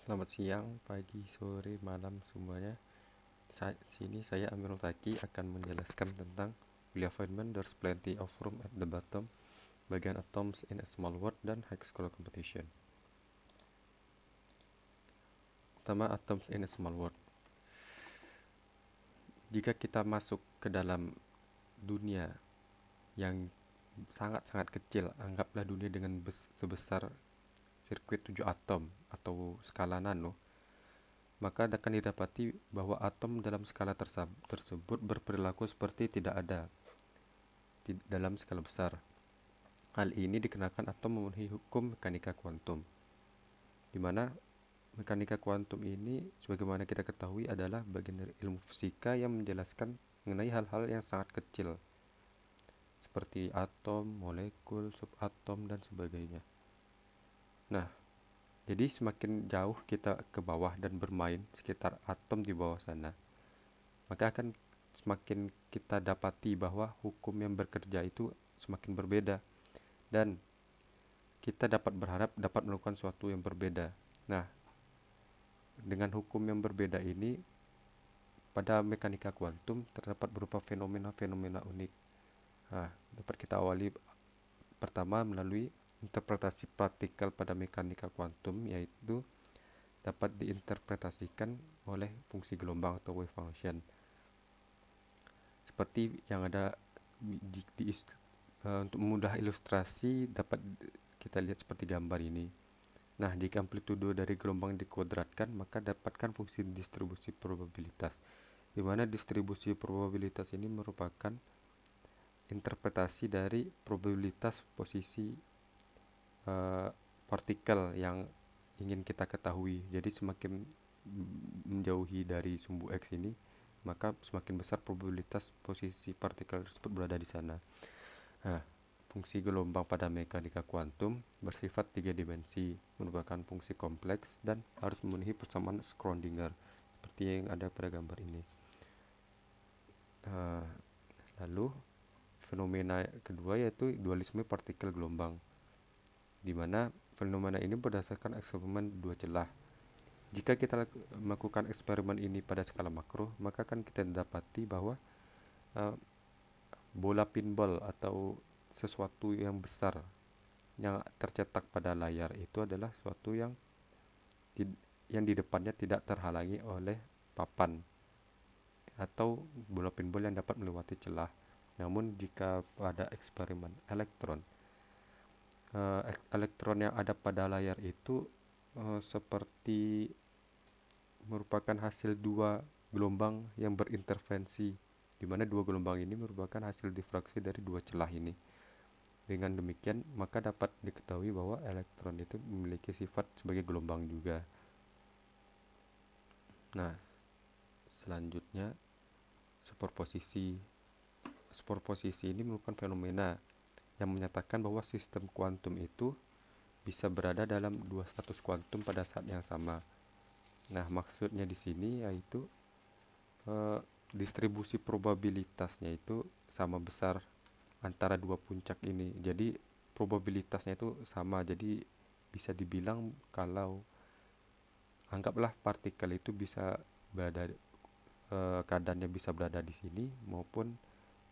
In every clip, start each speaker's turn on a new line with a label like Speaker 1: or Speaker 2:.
Speaker 1: Selamat siang, pagi, sore, malam semuanya. Sini saya Amirul Taki akan menjelaskan tentang We have Feynman, there's plenty of room at the bottom, bagian atoms in a small world, dan high school competition. Pertama, atoms in a small world. Jika kita masuk ke dalam dunia yang sangat-sangat kecil, anggaplah dunia dengan sebesar sirkuit 7 atom atau skala nano, maka akan didapati bahwa atom dalam skala tersebut berperilaku seperti tidak ada dalam skala besar. Hal ini dikarenakan atom memenuhi hukum mekanika kuantum, di mana mekanika kuantum ini sebagaimana kita ketahui adalah bagian dari ilmu fisika yang menjelaskan mengenai hal-hal yang sangat kecil seperti atom, molekul, subatom, dan sebagainya. Nah, jadi semakin jauh kita ke bawah dan bermain sekitar atom di bawah sana, maka akan semakin kita dapati bahwa hukum yang bekerja itu semakin berbeda, dan kita dapat berharap dapat melakukan sesuatu yang berbeda. Nah, dengan hukum yang berbeda ini, pada mekanika kuantum terdapat berupa fenomena-fenomena unik. Nah, dapat kita awali pertama melalui interpretasi partikel pada mekanika kuantum, yaitu dapat diinterpretasikan oleh fungsi gelombang atau wave function. Seperti yang ada untuk memudah ilustrasi dapat kita lihat seperti gambar ini. Nah, jika amplitudo dari gelombang dikuadratkan, maka dapatkan fungsi distribusi probabilitas, di mana distribusi probabilitas ini merupakan interpretasi dari probabilitas posisi partikel yang ingin kita ketahui. Jadi semakin menjauhi dari sumbu X ini, maka semakin besar probabilitas posisi partikel tersebut berada di sana. Nah, fungsi gelombang pada mekanika kuantum bersifat tiga dimensi, merupakan fungsi kompleks dan harus memenuhi persamaan Schrödinger seperti yang ada pada gambar ini. Lalu fenomena kedua yaitu dualisme partikel gelombang, di mana fenomena ini berdasarkan eksperimen dua celah. Jika kita melakukan eksperimen ini pada skala makro, maka akan kita dapati bahwa bola pinball atau sesuatu yang besar yang tercetak pada layar itu adalah sesuatu yang di depannya tidak terhalangi oleh papan atau bola pinball yang dapat melewati celah. Namun jika pada eksperimen elektron, elektron yang ada pada layar itu seperti merupakan hasil dua gelombang yang berintervensi, di mana dua gelombang ini merupakan hasil difraksi dari dua celah ini. Dengan demikian, maka dapat diketahui bahwa elektron itu memiliki sifat sebagai gelombang juga. Nah, selanjutnya superposisi. Superposisi ini merupakan fenomena yang menyatakan bahwa sistem kuantum itu bisa berada dalam dua status kuantum pada saat yang sama. Nah, maksudnya di sini yaitu distribusi probabilitasnya itu sama besar antara dua puncak ini. Jadi probabilitasnya itu sama. Jadi bisa dibilang kalau anggaplah partikel itu bisa berada keadaannya bisa berada di sini maupun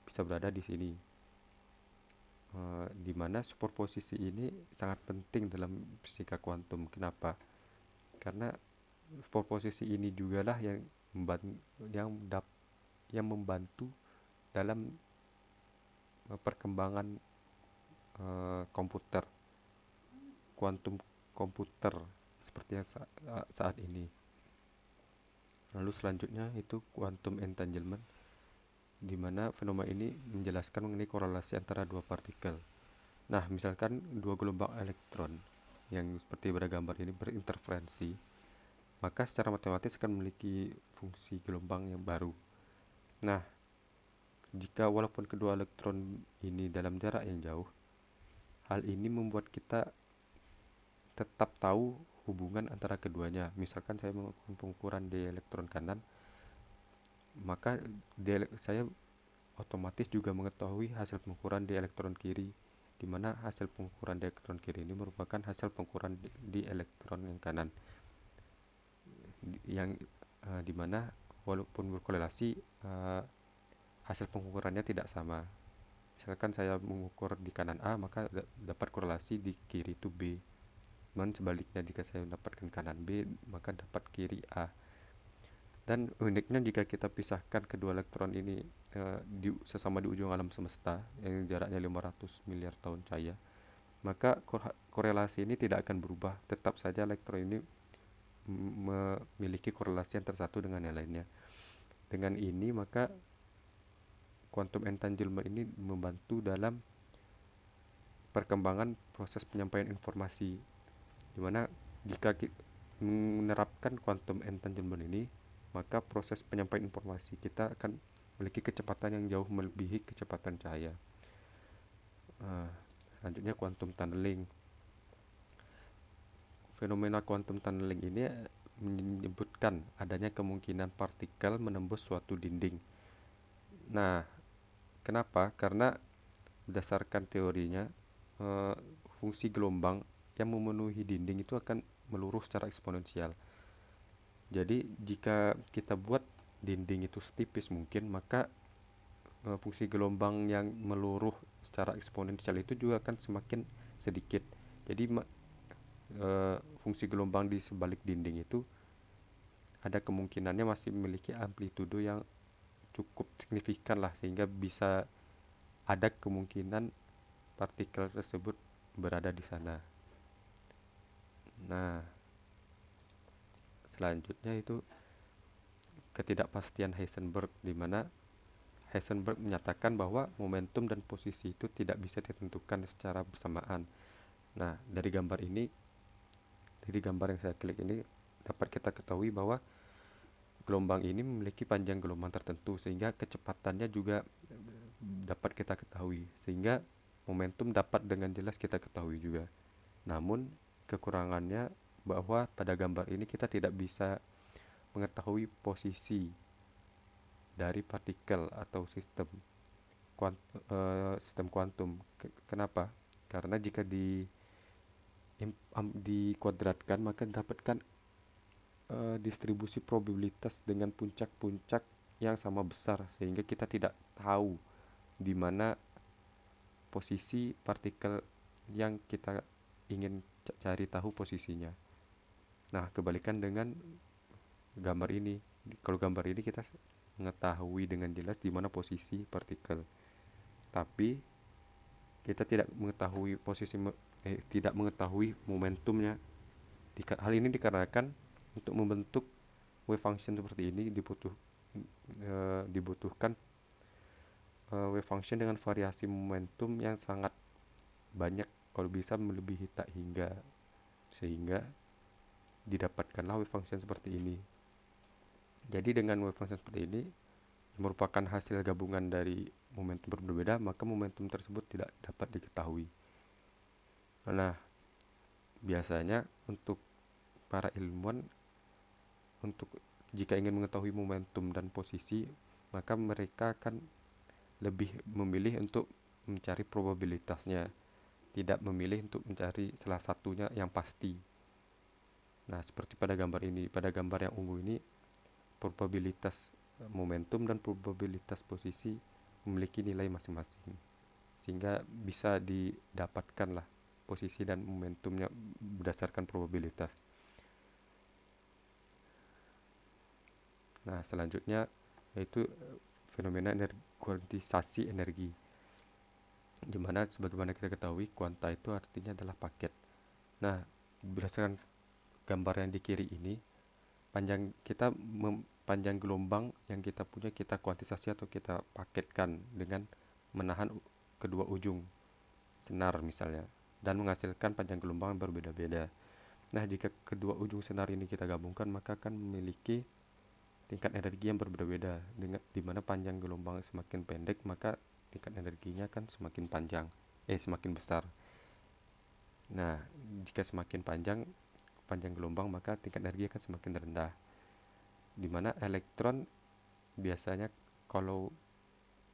Speaker 1: bisa berada di sini. Di mana superposisi ini sangat penting dalam fisika kuantum. Kenapa? Karena superposisi ini jugalah yang membantu dalam perkembangan komputer, kuantum komputer seperti yang saat ini. Lalu selanjutnya itu quantum entanglement, di mana fenomena ini menjelaskan mengenai korelasi antara dua partikel. Nah, misalkan dua gelombang elektron yang seperti pada gambar ini berinterferensi, maka secara matematis akan memiliki fungsi gelombang yang baru. Nah, jika walaupun kedua elektron ini dalam jarak yang jauh, hal ini membuat kita tetap tahu hubungan antara keduanya. Misalkan saya melakukan pengukuran di elektron kanan, maka saya otomatis juga mengetahui hasil pengukuran di elektron kiri, di mana hasil pengukuran di elektron kiri ini merupakan hasil pengukuran di elektron yang kanan. yang dimana walaupun berkorelasi, hasil pengukurannya tidak sama. Misalkan saya mengukur di kanan A, maka dapat korelasi di kiri itu B. Dan sebaliknya, jika saya mendapatkan kanan B, maka dapat kiri A. Dan uniknya jika kita pisahkan kedua elektron ini sesama di ujung alam semesta yang jaraknya 500 miliar tahun cahaya, maka korelasi ini tidak akan berubah. Tetap saja elektron ini memiliki korelasi antara satu dengan yang lainnya. Dengan ini maka quantum entanglement ini membantu dalam perkembangan proses penyampaian informasi, dimana jika menerapkan quantum entanglement ini, maka proses penyampaian informasi kita akan memiliki kecepatan yang jauh melebihi kecepatan cahaya. Selanjutnya quantum tunneling. Fenomena quantum tunneling ini menyebutkan adanya kemungkinan partikel menembus suatu dinding. Nah, kenapa? Karena berdasarkan teorinya, fungsi gelombang yang memenuhi dinding itu akan meluruh secara eksponensial. Jadi jika kita buat dinding itu setipis mungkin, maka fungsi gelombang yang meluruh secara eksponensial itu juga akan semakin sedikit. Jadi fungsi gelombang di sebalik dinding itu ada kemungkinannya masih memiliki amplitudo yang cukup signifikan lah, sehingga bisa ada kemungkinan partikel tersebut berada di sana. Nah, selanjutnya itu ketidakpastian Heisenberg, di mana Heisenberg menyatakan bahwa momentum dan posisi itu tidak bisa ditentukan secara bersamaan. Nah, dari gambar yang saya klik ini dapat kita ketahui bahwa gelombang ini memiliki panjang gelombang tertentu, sehingga kecepatannya juga dapat kita ketahui, sehingga momentum dapat dengan jelas kita ketahui juga. Namun kekurangannya bahwa pada gambar ini kita tidak bisa mengetahui posisi dari partikel atau sistem kuantum. Kenapa? Karena jika dikuadratkan, maka dapatkan distribusi probabilitas dengan puncak-puncak yang sama besar, sehingga kita tidak tahu di mana posisi partikel yang kita ingin cari tahu posisinya. Nah, kebalikan dengan gambar ini. Kalau gambar ini kita mengetahui dengan jelas di mana posisi partikel, tapi kita tidak mengetahui tidak mengetahui momentumnya. Hal ini dikarenakan untuk membentuk wave function seperti ini dibutuhkan wave function dengan variasi momentum yang sangat banyak, kalau bisa melebihi tak hingga, sehingga didapatkanlah wave function seperti ini. Jadi dengan wave function seperti ini yang merupakan hasil gabungan dari momentum berbeda, maka momentum tersebut tidak dapat diketahui. Nah, biasanya untuk para ilmuwan, jika ingin mengetahui momentum dan posisi, maka mereka akan lebih memilih untuk mencari probabilitasnya, tidak memilih untuk mencari salah satunya yang pasti. Nah, seperti pada gambar ini, pada gambar yang ungu ini, probabilitas momentum dan probabilitas posisi memiliki nilai masing-masing, sehingga bisa didapatkanlah posisi dan momentumnya berdasarkan probabilitas. Nah, selanjutnya yaitu fenomena kuantisasi energi, di mana sebagaimana kita ketahui kuanta itu artinya adalah paket. Nah, berdasarkan gambar yang di kiri ini, panjang gelombang yang kita punya kita kuantisasi atau kita paketkan dengan menahan kedua ujung senar misalnya, dan menghasilkan panjang gelombang yang berbeda-beda. Nah, jika kedua ujung senar ini kita gabungkan, maka akan memiliki tingkat energi yang berbeda-beda. Di mana panjang gelombang semakin pendek, maka tingkat energinya akan semakin besar. Nah, jika semakin panjang gelombang, maka tingkat energi akan semakin rendah. Di mana elektron biasanya kalau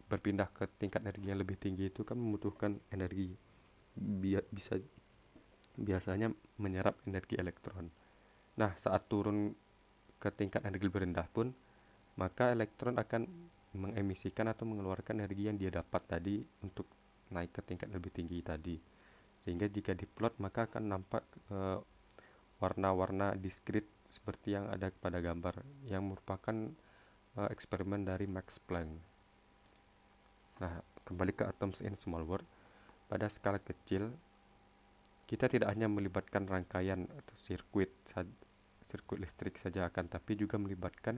Speaker 1: berpindah ke tingkat energi yang lebih tinggi itu kan membutuhkan energi, biasanya menyerap energi elektron. Nah, saat turun ke tingkat energi lebih rendah pun, maka elektron akan mengemisikan atau mengeluarkan energi yang dia dapat tadi untuk naik ke tingkat lebih tinggi tadi. Sehingga jika diplot maka akan nampak warna-warna diskrit seperti yang ada pada gambar, yang merupakan eksperimen dari Max Planck. Nah, kembali ke atoms in small world, pada skala kecil kita tidak hanya melibatkan rangkaian atau sirkuit listrik saja, akan tapi juga melibatkan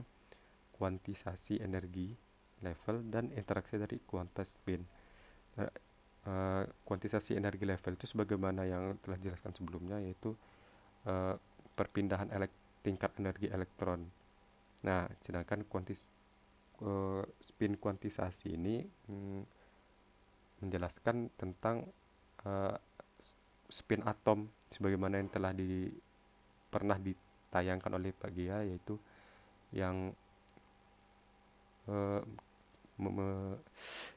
Speaker 1: kuantisasi energi level dan interaksi dari kuantas spin. Nah, kuantisasi energi level itu sebagaimana yang telah dijelaskan sebelumnya, yaitu perpindahan tingkat energi elektron. Nah, sedangkan spin kuantisasi ini menjelaskan tentang spin atom sebagaimana yang telah pernah ditayangkan oleh Pak Gia, yaitu yang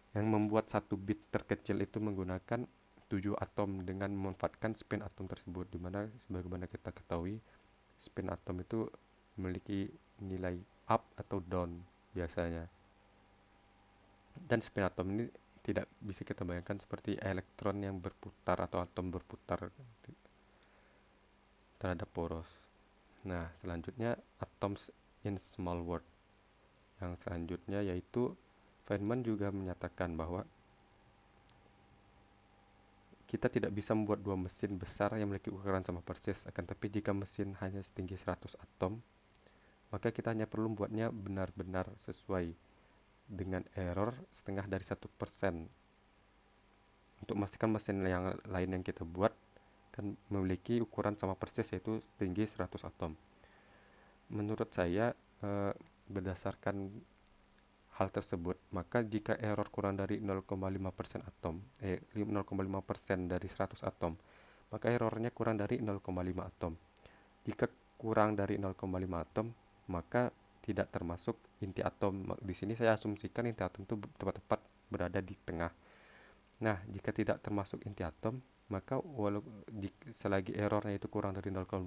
Speaker 1: yang membuat satu bit terkecil itu menggunakan 7 atom dengan memanfaatkan spin atom tersebut, dimana sebagaimana kita ketahui spin atom itu memiliki nilai up atau down biasanya. Dan spin atom ini tidak bisa kita bayangkan seperti elektron yang berputar atau atom berputar terhadap poros. Nah, selanjutnya atoms in small world. Yang selanjutnya yaitu Feynman juga menyatakan bahwa kita tidak bisa membuat dua mesin besar yang memiliki ukuran sama persis, akan tapi jika mesin hanya setinggi 100 atom, maka kita hanya perlu membuatnya benar-benar sesuai dengan error setengah dari 1% untuk memastikan mesin yang lain yang kita buat kan memiliki ukuran sama persis, yaitu setinggi 100 atom. Menurut saya, berdasarkan hal tersebut, maka jika error kurang dari 0,5% atom, 0,5% dari 100 atom, maka errornya kurang dari 0,5 atom. Jika kurang dari 0,5 atom, maka tidak termasuk inti atom. Di sini saya asumsikan inti atom itu tepat-tepat berada di tengah. Nah, jika tidak termasuk inti atom, maka selagi errornya itu kurang dari 0,5%,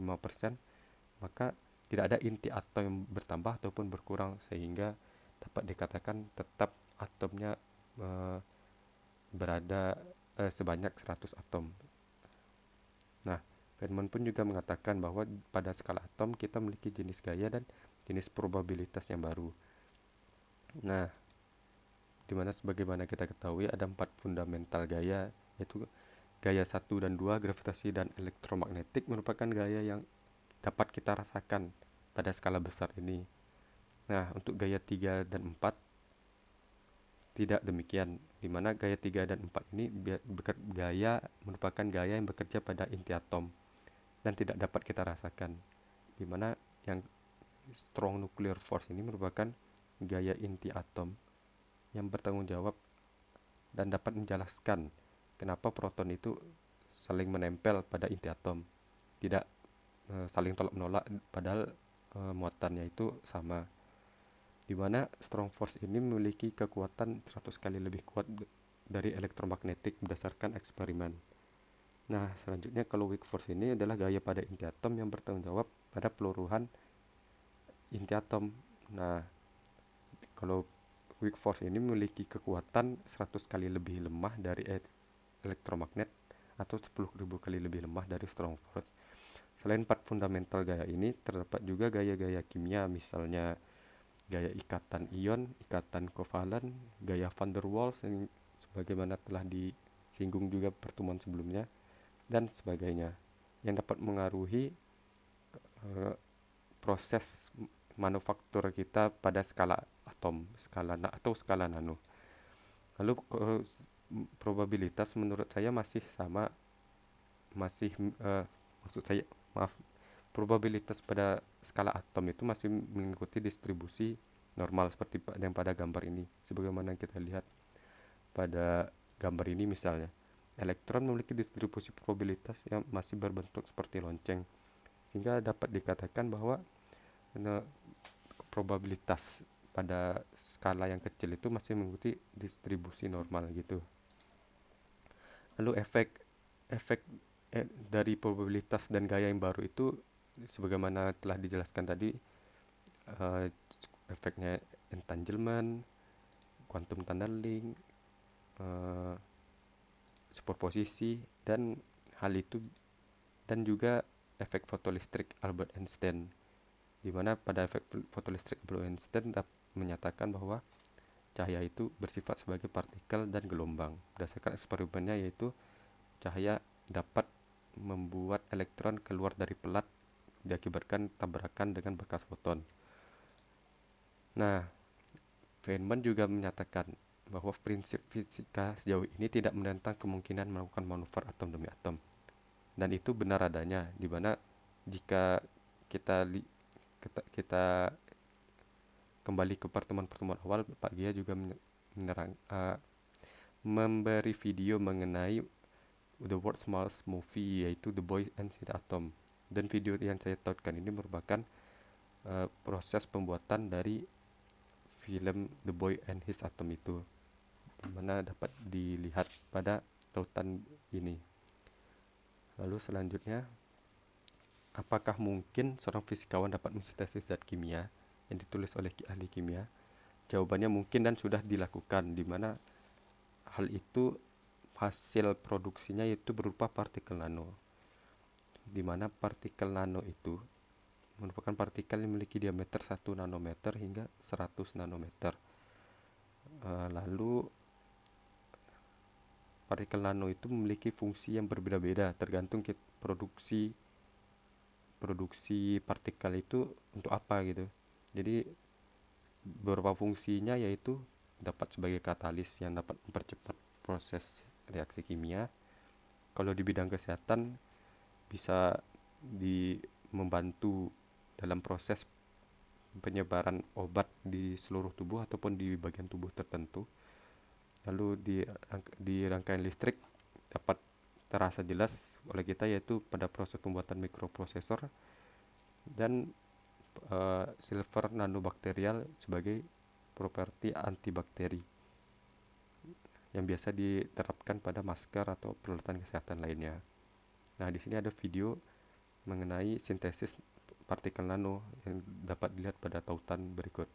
Speaker 1: maka tidak ada inti atom yang bertambah ataupun berkurang, sehingga dapat dikatakan tetap atomnya berada sebanyak 100 atom. Nah, Feynman pun juga mengatakan bahwa pada skala atom kita memiliki jenis gaya dan jenis probabilitas yang baru. Nah, dimana sebagaimana kita ketahui ada 4 fundamental gaya, yaitu gaya 1 dan 2, gravitasi dan elektromagnetik, merupakan gaya yang dapat kita rasakan pada skala besar ini. Nah, untuk gaya 3 dan 4 tidak demikian, dimana gaya 3 dan 4 ini merupakan gaya yang bekerja pada inti atom dan tidak dapat kita rasakan, dimana yang strong nuclear force ini merupakan gaya inti atom yang bertanggung jawab dan dapat menjelaskan kenapa proton itu saling menempel pada inti atom, tidak saling tolak menolak, padahal muatannya itu sama, di mana strong force ini memiliki kekuatan 100 kali lebih kuat dari elektromagnetik berdasarkan eksperimen. Nah, selanjutnya kalau weak force ini adalah gaya pada inti atom yang bertanggung jawab pada peluruhan inti atom. Nah, kalau weak force ini memiliki kekuatan 100 kali lebih lemah dari elektromagnet atau 10.000 kali lebih lemah dari strong force. Selain 4 fundamental gaya ini, terdapat juga gaya-gaya kimia, misalnya gaya ikatan ion, ikatan kovalen, gaya van der Waals yang sebagaimana telah disinggung juga pertemuan sebelumnya, dan sebagainya, yang dapat mengaruhi proses manufaktur kita pada skala atom, atau skala nano. Lalu probabilitas menurut saya masih sama, probabilitas pada skala atom itu masih mengikuti distribusi normal seperti yang pada gambar ini. Sebagaimana kita lihat pada gambar ini, misalnya elektron memiliki distribusi probabilitas yang masih berbentuk seperti lonceng, sehingga dapat dikatakan bahwa probabilitas pada skala yang kecil itu masih mengikuti distribusi normal gitu. Lalu efek dari probabilitas dan gaya yang baru itu sebagaimana telah dijelaskan tadi, eh, efeknya entanglement, quantum tunneling, eh, superposisi, dan hal itu, dan juga efek fotolistrik Albert Einstein, di mana pada efek fotolistrik Albert Einstein menyatakan bahwa cahaya itu bersifat sebagai partikel dan gelombang. Berdasarkan eksperimennya, yaitu cahaya dapat membuat elektron keluar dari pelat diakibatkan tabrakan dengan bekas foton. Nah, Feynman juga menyatakan bahwa prinsip fisika sejauh ini tidak menentang kemungkinan melakukan manuver atom demi atom. Dan itu benar adanya, di mana jika kita kita kembali ke pertemuan-pertemuan awal, Pak Gia juga memberi video mengenai The World's Smallest Movie, yaitu The Boy and His Atom. Dan video yang saya tautkan ini merupakan proses pembuatan dari film The Boy and His Atom itu, di mana dapat dilihat pada tautan ini. Lalu selanjutnya, apakah mungkin seorang fisikawan dapat mensintesis zat kimia yang ditulis oleh ahli kimia? Jawabannya mungkin dan sudah dilakukan, di mana hal itu hasil produksinya yaitu berupa partikel nano, di mana partikel nano itu merupakan partikel yang memiliki diameter 1 nanometer hingga 100 nanometer. Lalu partikel nano itu memiliki fungsi yang berbeda-beda tergantung produksi partikel itu untuk apa gitu. Jadi beberapa fungsinya yaitu dapat sebagai katalis yang dapat mempercepat proses reaksi kimia. Kalau di bidang kesehatan bisa membantu dalam proses penyebaran obat di seluruh tubuh ataupun di bagian tubuh tertentu. Lalu di rangkaian listrik dapat terasa jelas oleh kita yaitu pada proses pembuatan mikroprosesor dan silver nanobakterial sebagai properti antibakteri yang biasa diterapkan pada masker atau peralatan kesehatan lainnya. Nah, di sini ada video mengenai sintesis partikel nano yang dapat dilihat pada tautan berikut.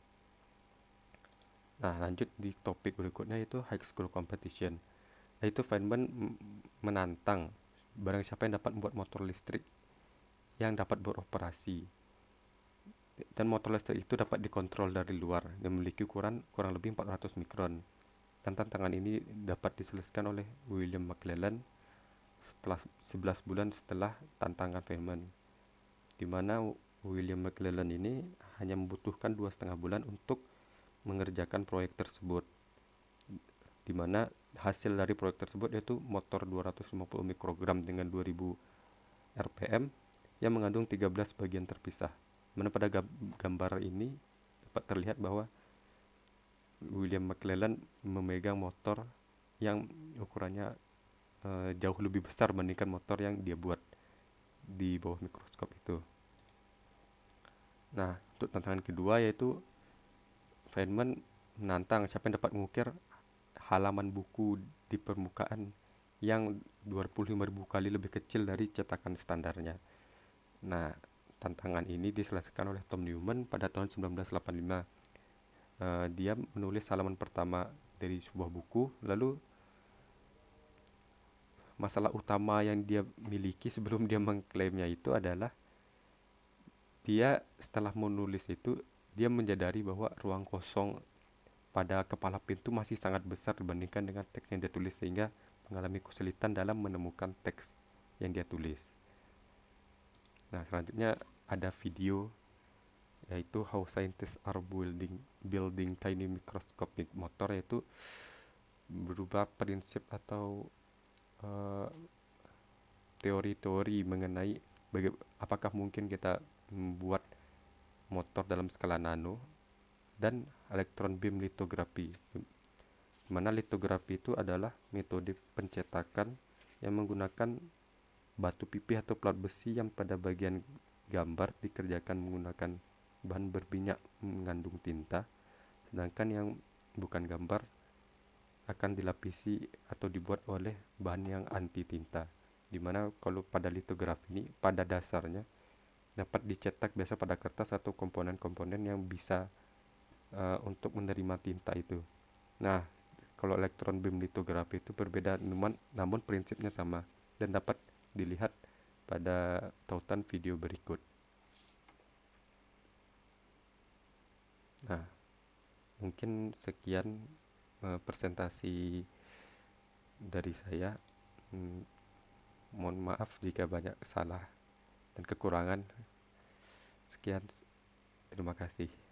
Speaker 1: Nah, lanjut di topik berikutnya, yaitu high school competition. Yaitu Feynman menantang barang siapa yang dapat membuat motor listrik yang dapat beroperasi. Dan motor listrik itu dapat dikontrol dari luar dan memiliki ukuran kurang lebih 400 mikron. Dan tantangan ini dapat diselesaikan oleh William McLellan setelah 11 bulan setelah tantangan Feynman, di mana William McLellan ini hanya membutuhkan 2,5 bulan untuk mengerjakan proyek tersebut, di mana hasil dari proyek tersebut yaitu motor 250 mikrogram dengan 2000 rpm yang mengandung 13 bagian terpisah. Mana pada gambar ini dapat terlihat bahwa William McLellan memegang motor yang ukurannya jauh lebih besar dibandingkan motor yang dia buat di bawah mikroskop itu. Nah, untuk tantangan kedua yaitu Feynman menantang siapa yang dapat mengukir halaman buku di permukaan yang 25.000 kali lebih kecil dari cetakan standarnya. Nah, tantangan ini diselesaikan oleh Tom Newman pada tahun 1985. Dia menulis halaman pertama dari sebuah buku, lalu masalah utama yang dia miliki sebelum dia mengklaimnya itu adalah dia setelah menulis itu dia menyadari bahwa ruang kosong pada kepala pintu masih sangat besar dibandingkan dengan teks yang dia tulis, sehingga mengalami kesulitan dalam menemukan teks yang dia tulis. Nah, selanjutnya ada video yaitu how scientists are building tiny microscopic motor, yaitu berubah prinsip atau teori-teori mengenai apakah mungkin kita membuat motor dalam skala nano dan elektron beam litografi. Mana litografi itu adalah metode pencetakan yang menggunakan batu pipih atau plat besi yang pada bagian gambar dikerjakan menggunakan bahan berminyak mengandung tinta, sedangkan yang bukan gambar akan dilapisi atau dibuat oleh bahan yang anti tinta. Dimana kalau pada litografi ini pada dasarnya dapat dicetak biasa pada kertas atau komponen-komponen yang bisa untuk menerima tinta itu. Nah, kalau elektron beam litografi itu berbeda, namun prinsipnya sama dan dapat dilihat pada tautan video berikut. Nah, mungkin sekian presentasi dari saya. Hmm, Mohon maaf jika banyak salah dan kekurangan. Sekian, terima kasih.